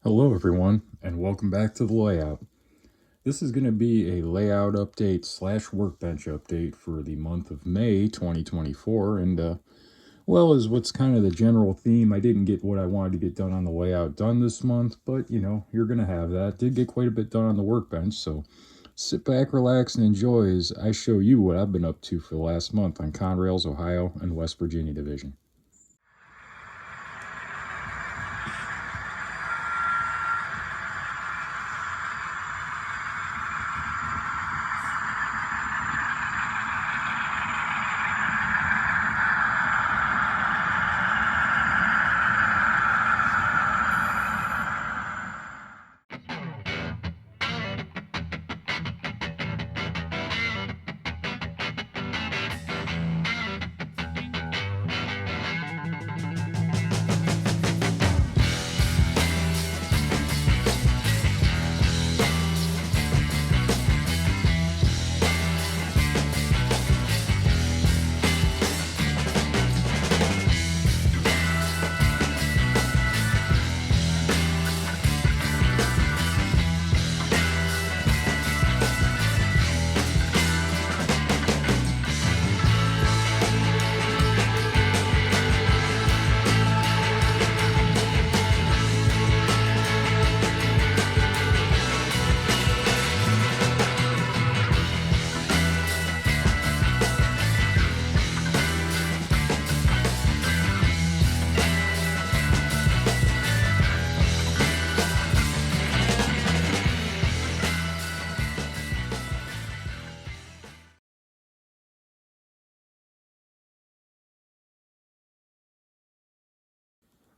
Hello everyone, and welcome back to the layout. This is going to be a layout update / workbench update for the month of May 2024, and as what's kind of the general theme. I didn't get what I wanted to get done on the layout done this month, but you're going to have that. Did get quite a bit done on the workbench, so sit back, relax, and enjoy as I show you what I've been up to for the last month on Conrail's Ohio and West Virginia division.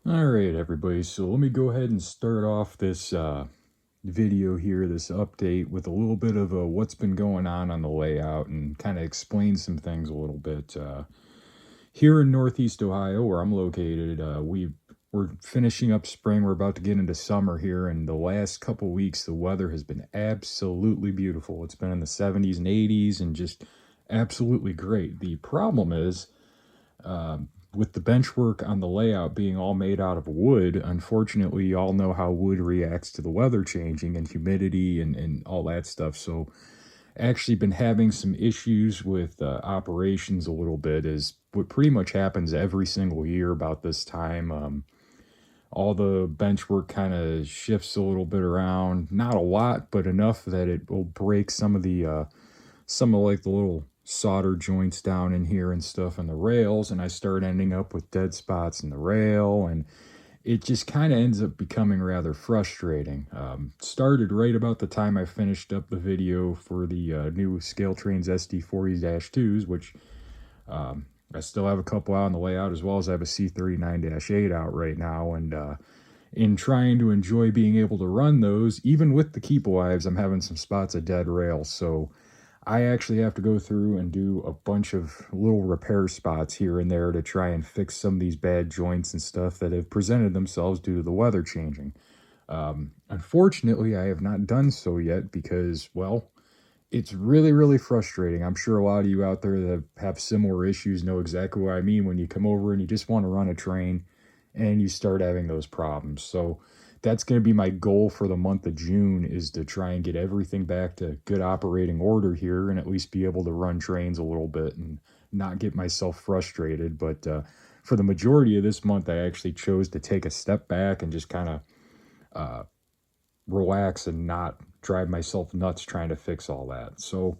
Alright everybody, so let me go ahead and start off this video here, this update, with a little bit of what's been going on the layout and kind of explain some things a little bit. Here in Northeast Ohio, where I'm located, we're finishing up spring. We're about to get into summer here, and the last couple weeks the weather has been absolutely beautiful. It's been in the 70s and 80s and just absolutely great. The problem is, with the bench work on the layout being all made out of wood, unfortunately, you all know how wood reacts to the weather changing and humidity and all that stuff. So, actually, been having some issues with operations a little bit, is what pretty much happens every single year about this time. All the bench work kind of shifts a little bit around, not a lot, but enough that it will break some of like the little solder joints down in here and stuff on the rails, and I start ending up with dead spots in the rail, and it just kind of ends up becoming rather frustrating. Started right about the time I finished up the video for the new Scale Trains SD40-2s, which I still have a couple out on the layout, as well as I have a C39-8 out right now, and in trying to enjoy being able to run those, even with the keep alives, I'm having some spots of dead rail, so I actually have to go through and do a bunch of little repair spots here and there to try and fix some of these bad joints and stuff that have presented themselves due to the weather changing. Unfortunately, I have not done so yet because, well, it's really, really frustrating. I'm sure a lot of you out there that have similar issues know exactly what I mean when you come over and you just want to run a train and you start having those problems. So that's going to be my goal for the month of June, is to try and get everything back to good operating order here and at least be able to run trains a little bit and not get myself frustrated. But for the majority of this month, I actually chose to take a step back and just kind of relax and not drive myself nuts trying to fix all that. So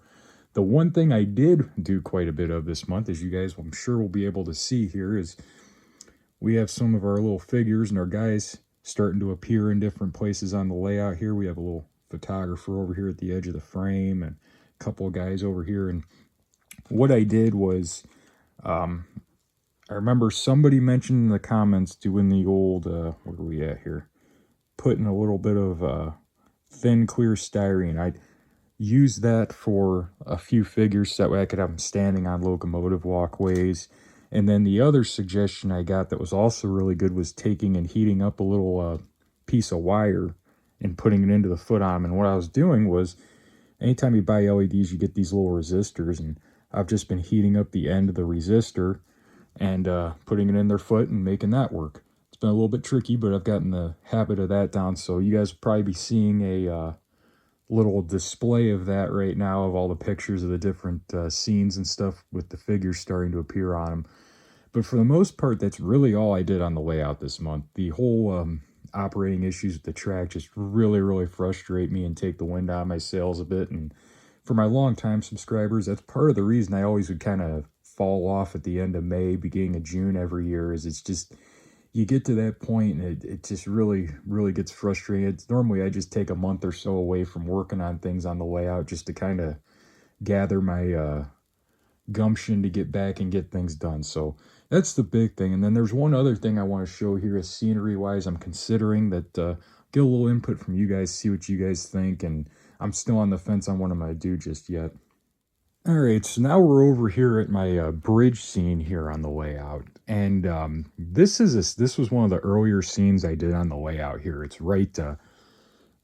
the one thing I did do quite a bit of this month, as you guys I'm sure will be able to see here, is we have some of our little figures and our guys starting to appear in different places on the layout here. We have a little photographer over here at the edge of the frame and a couple of guys over here. And what I did was, I remember somebody mentioned in the comments doing the old, where are we at here? Putting a little bit of thin clear styrene. I used that for a few figures so that way I could have them standing on locomotive walkways. And then the other suggestion I got that was also really good was taking and heating up a little piece of wire and putting it into the foot arm. And what I was doing was, anytime you buy LEDs, you get these little resistors, and I've just been heating up the end of the resistor and putting it in their foot and making that work. It's been a little bit tricky, but I've gotten the habit of that down. So you guys will probably be seeing a little display of that right now, of all the pictures of the different scenes and stuff with the figures starting to appear on them. But for the most part, that's really all I did on the layout this month. The whole operating issues with the track just really frustrate me and take the wind out of my sails a bit. And for my long-time subscribers, that's part of the reason I always would kind of fall off at the end of May, beginning of June every year, is it's just, you get to that point and it just really gets frustrating. Normally I just take a month or so away from working on things on the layout just to kind of gather my gumption to get back and get things done. So that's the big thing. And then there's one other thing I want to show here, is scenery wise. I'm considering that, get a little input from you guys, see what you guys think, and I'm still on the fence on what I'm going to do just yet. All right, so now we're over here at my bridge scene here on the layout, and this was one of the earlier scenes I did on the layout here. It's right,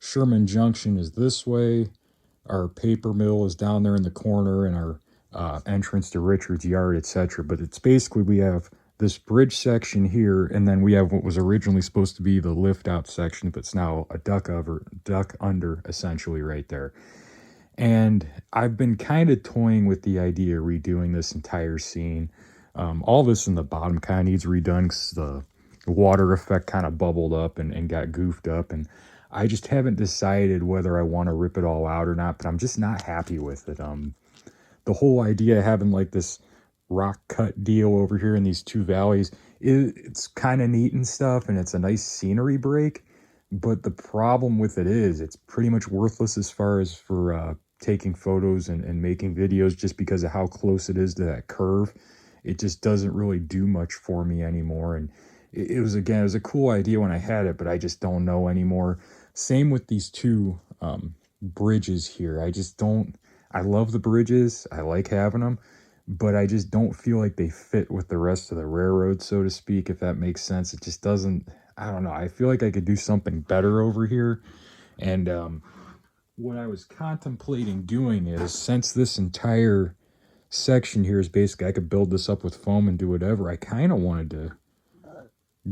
Sherman Junction is this way, our paper mill is down there in the corner, and our entrance to Richard's Yard, etc. But it's basically, we have this bridge section here, and then we have what was originally supposed to be the lift out section, but it's now a duck under essentially right there. And I've been kind of toying with the idea of redoing this entire scene. All this in the bottom kind of needs redone because the water effect kind of bubbled up and got goofed up, and I just haven't decided whether I want to rip it all out or not, but I'm just not happy with it. The whole idea of having like this rock cut deal over here in these two valleys, it's kind of neat and stuff, and it's a nice scenery break, but the problem with it is it's pretty much worthless as far as for taking photos and making videos, just because of how close it is to that curve. It just doesn't really do much for me anymore. And it was a cool idea when I had it, but I just don't know anymore. Same with these two bridges here. I love the bridges, I like having them, but I just don't feel like they fit with the rest of the railroad, so to speak, if that makes sense. It just doesn't, I don't know, I feel like I could do something better over here. And what I was contemplating doing is, since this entire section here is basically, I could build this up with foam and do whatever, I kind of wanted to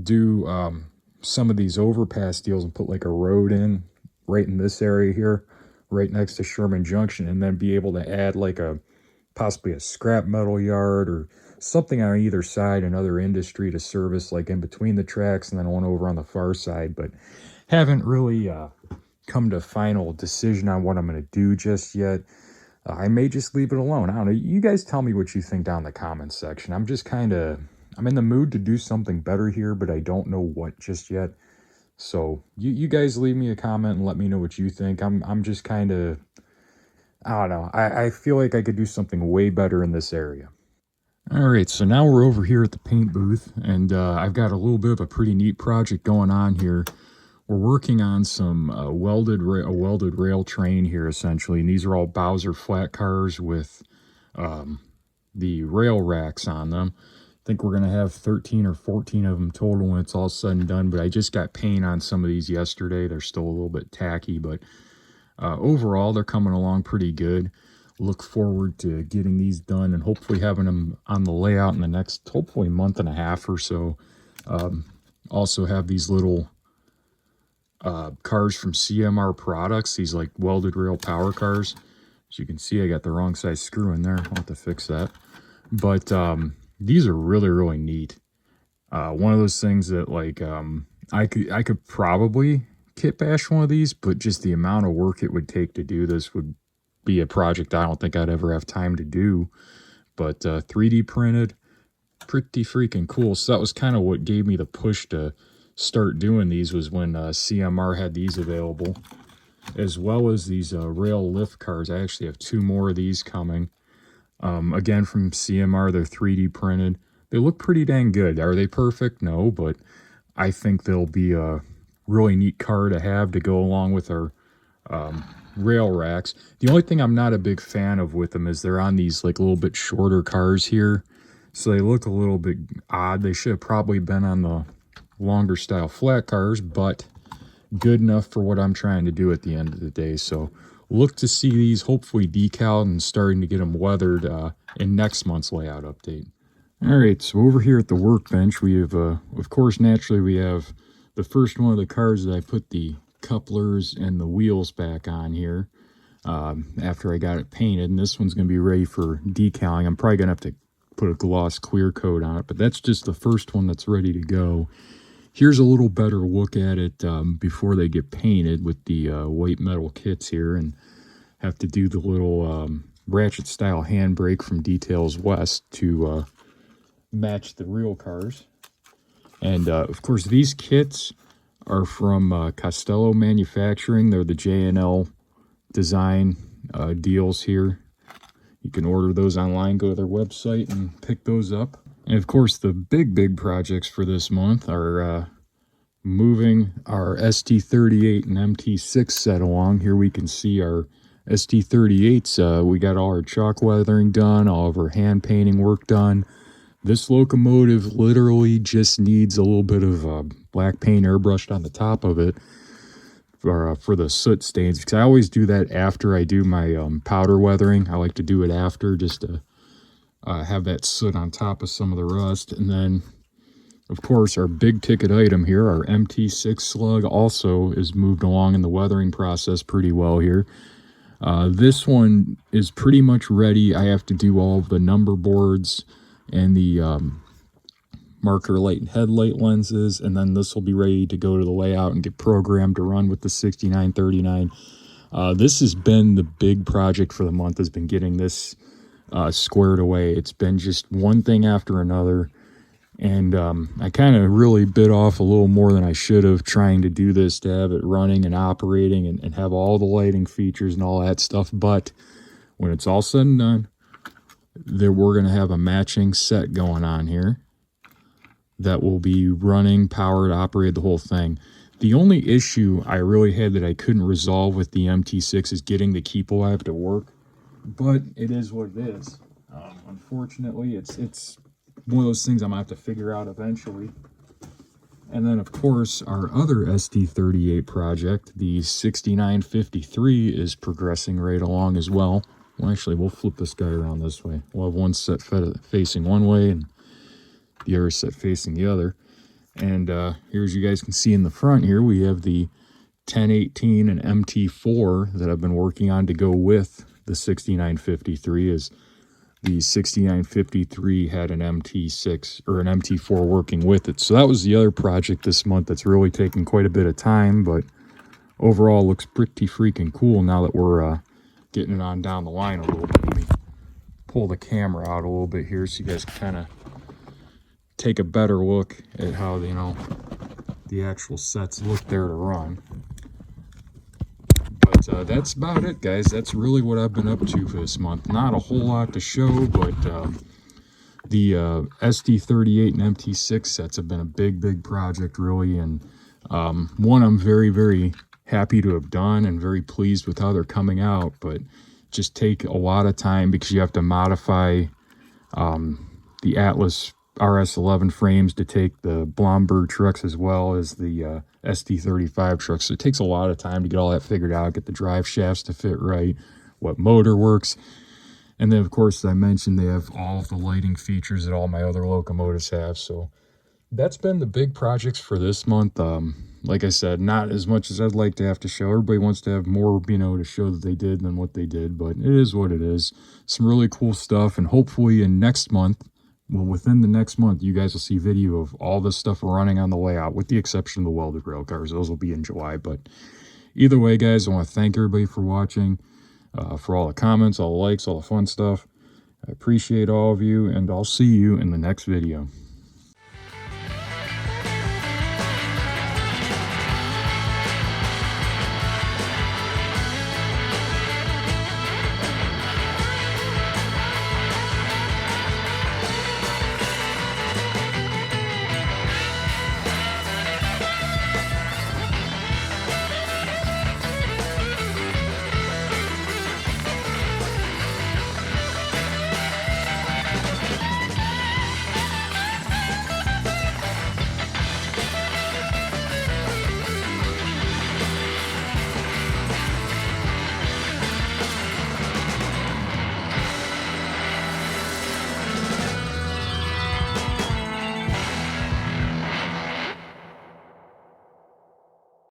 do some of these overpass deals and put like a road in right in this area here, right next to Sherman Junction, and then be able to add like possibly a scrap metal yard or something on either side, another industry to service like in between the tracks, and then one over on the far side. But haven't really come to a final decision on what I'm going to do just yet. I may just leave it alone. I don't know. You guys tell me what you think down in the comments section. I'm in the mood to do something better here, but I don't know what just yet. So you guys leave me a comment and let me know what you think. I'm just kind of, I don't know. I feel like I could do something way better in this area. All right, so now we're over here at the paint booth, and I've got a little bit of a pretty neat project going on here. We're working on some welded rail train here, essentially, and these are all Bowser flat cars with the rail racks on them. I think we're going to have 13 or 14 of them total when it's all said and done, but I just got paint on some of these yesterday. They're still a little bit tacky, but overall, they're coming along pretty good. Look forward to getting these done and hopefully having them on the layout in the next, hopefully, month and a half or so. Also have these little cars from CMR Products, these like welded rail power cars. As you can see, I got the wrong size screw in there. I'll have to fix that. But these are really neat. One of those things that like I could probably kit bash one of these, but just the amount of work it would take to do this would be a project I don't think I'd ever have time to do. But 3D printed, pretty freaking cool. So that was kind of what gave me the push to start doing these, was when CMR had these available, as well as these rail lift cars. I actually have 2 more of these coming. Again, from CMR, they're 3D printed. They look pretty dang good. Are they perfect? No, but I think they'll be a really neat car to have to go along with our rail racks. The only thing I'm not a big fan of with them is they're on these like a little bit shorter cars here, so they look a little bit odd. They should have probably been on the longer style flat cars, but good enough for what I'm trying to do at the end of the day. So look to see these hopefully decaled and starting to get them weathered in next month's layout update. All right, so over here at the workbench, we have, of course, naturally, we have the first one of the cars that I put the couplers and the wheels back on here after I got it painted. And this one's going to be ready for decaling. I'm probably going to have to put a gloss clear coat on it, but that's just the first one that's ready to go. Here's a little better look at it before they get painted with the white metal kits here, and have to do the little ratchet style handbrake from Details West to match the real cars. And of course, these kits are from Costello Manufacturing. They're the J&L design deals here. You can order those online, go to their website and pick those up. And of course, the big projects for this month are moving our ST38 and MT6 set along. Here we can see our ST38s. We got all our chalk weathering done, all of our hand painting work done. This locomotive literally just needs a little bit of black paint airbrushed on the top of it for the soot stains, because I always do that after I do my powder weathering. I like to do it after, just to have that soot on top of some of the rust. And then, of course, our big ticket item here, our MT6 slug, also is moved along in the weathering process pretty well here. This one is pretty much ready. I have to do all of the number boards and the marker light and headlight lenses, and then this will be ready to go to the layout and get programmed to run with the 6939. This has been the big project for the month, has been getting this squared away. It's been just one thing after another, and I kind of really bit off a little more than I should have, trying to do this to have it running and operating and have all the lighting features and all that stuff. But when it's all said and done, we're going to have a matching set going on here that will be running, powered, operated, the whole thing. The only issue I really had that I couldn't resolve with the MT6 is getting the keep alive to work, but it is what it is. Unfortunately, it's one of those things I'm going to have to figure out eventually. And then, of course, our other ST38 project, the 6953, is progressing right along as well. Well, actually, we'll flip this guy around this way. We'll have one set facing one way and the other set facing the other. And here, as you guys can see in the front here, we have the 1018 and MT4 that I've been working on to go with the 6953, as the 6953 had an MT6 or an MT4 working with it. So that was the other project this month that's really taken quite a bit of time, but overall looks pretty freaking cool now that we're getting it on down the line a little bit. Let me pull the camera out a little bit here so you guys can kind of take a better look at how, you know, the actual sets look there to run. But that's about it, guys. That's really what I've been up to for this month. Not a whole lot to show, but the ST38 and MT6 sets have been a big project, really. And one I'm very happy to have done and very pleased with how they're coming out, but just take a lot of time because you have to modify the Atlas RS11 frames to take the Blomberg trucks as well as the ST35 trucks. So it takes a lot of time to get all that figured out, get the drive shafts to fit right, what motor works. And then, of course, as I mentioned, they have all of the lighting features that all my other locomotives have. So that's been the big projects for this month. Like I said, not as much as I'd like to have to show. Everybody wants to have more, you know, to show that they did than what they did, but it is what it is. Some really cool stuff, and hopefully in next month, well, within the next month, you guys will see video of all this stuff running on the layout, with the exception of the welded rail cars. Those will be in July. But either way, guys, I want to thank everybody for watching, for all the comments, all the likes, all the fun stuff. I appreciate all of you, and I'll see you in the next video.